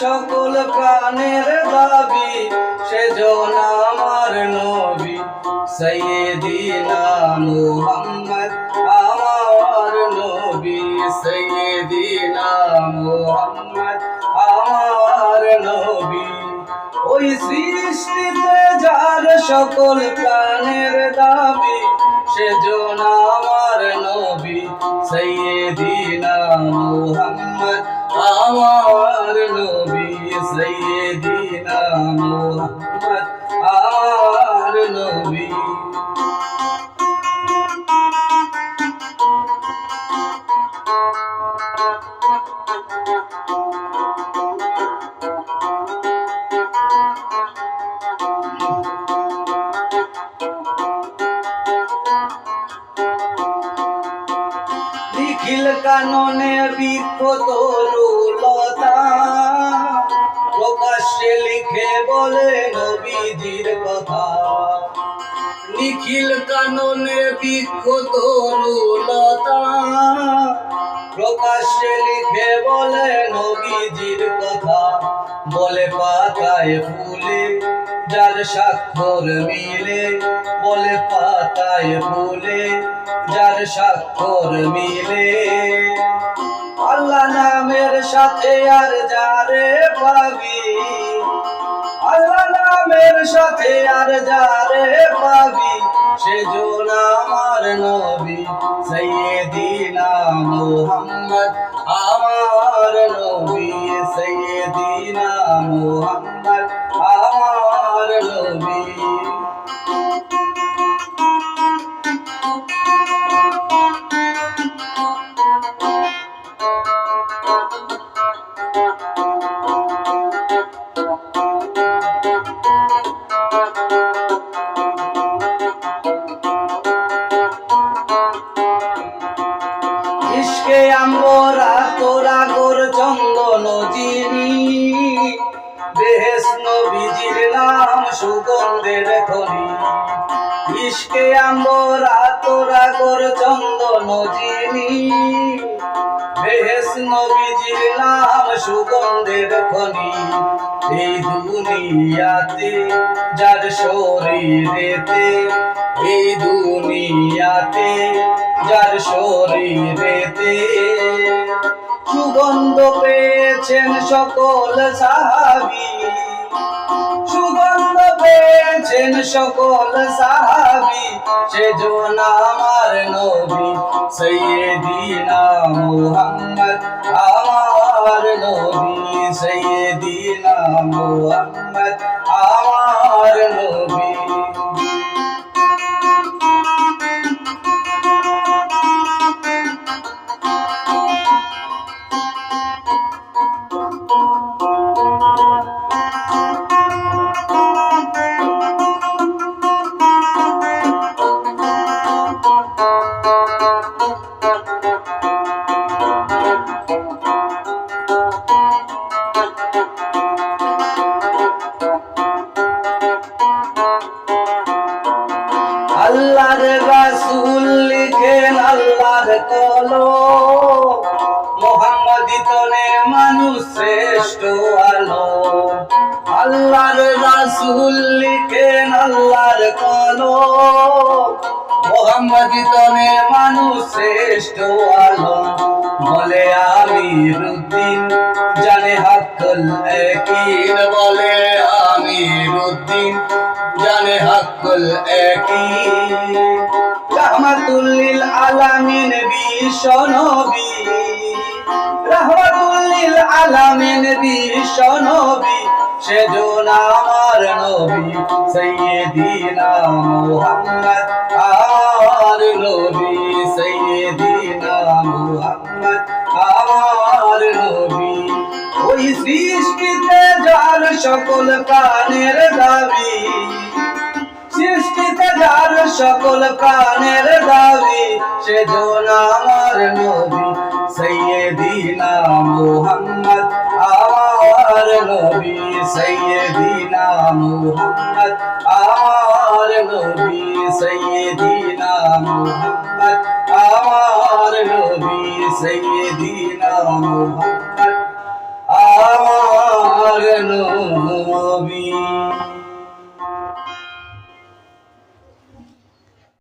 সকল প্রাণের দাবি সেজন আমার নবী সাইয়্যিদিনা মুহাম্মদ আমার নবী সাইয়্যিদিনা মুহাম্মদ আমার নবী। ওই সৃষ্টিতে যার সকল প্রাণের দাবি সেজন আমার নবী সাইয়্যিদিনা মুহাম্মদ আমার নবী সাইয়্যিদিনা মুহাম্মদ আমার নবী। নিখিল কাননে বৃক্ষ তরুলতা প্রকাশ্যে লিখে বলে নবীজির কথা। নিখিল কাননে বৃক্ষ তরুলতা প্রকাশ্যে লিখে বলে নবীজির কথা। বলে পাতায় ফুলে যার স্বাক্ষর মিলে, বলে পাতায় ফুলে যার স্বাক্ষর মিলে। আল্লাহ নামের সাথে আর যারে পাবি, আল্লাহ নামের সাথে আর যারে পাবি সেজন আমার নবী সাইয়্যিদিনা মুহাম্মদ আমার নবী সাইয়্যিদিনা মুহাম্মদ আমার নবী। ইশকে আমরা তোরা গোর চন্দন যিনি, বেহেশত নবীজির নাম সুগন্ধের খনি। ইশকে আমরা তোরা গোর চন্দন যিনি, বেহেশত নবীজির নাম সুগন্ধের খনি। এই দুনিয়াতে যার শরীরেতে, এই দুনিয়াতে যার শরীরেতে সুগন্ধ পেয়েছেন সকল সাহাবী, সুগন্ধ পেয়েছেন সকল সাহাবী সেজন আমার নবী সাইয়্যিদিনা মুহাম্মদ আমার নবী সাইয়্যিদিনা মুহাম্মদ আমার নবী। আল্লাহর রাসূল লিখেন আল্লাহর কলম, মুহাম্মাদি তনে মানুষ শ্রেষ্ঠ আলো। আল্লাহর রাসূল লিখেন আল্লাহর কলম, মুহাম্মাদি তনে মানুষ শ্রেষ্ঠ আলো। বলে আমিরুদ্দিন জানে হাক্কুল ইয়াকিন, বলে আমিরুদ্দিন জানে হাক্কুল ইয়াকিন। রাহমাতুল লিল আলামিন বিশ্ব নবী, রাহমাতুল লিল আলামিন বিশ্ব নবী সেজন আমার নবী সাইয়্যিদিনা মুহাম্মদ আমার নবী সাইয়্যিদিনা মুহাম্মদ আমার নবী। ওই সৃষ্টিতে যার সকল প্রাণের দাবি, সৃষ্টিতে যার সকল প্রাণের দাবি সেজন আমার নবী সাইয়্যিদিনা মুহাম্মদ আমার নবী সাইয়্যিদিনা মুহাম্মদ আমার নবী সাইয়্যিদিনা মুহাম্মদ আমার নবী সাইয়্যিদিনা মুহাম্মদ আমার নবী।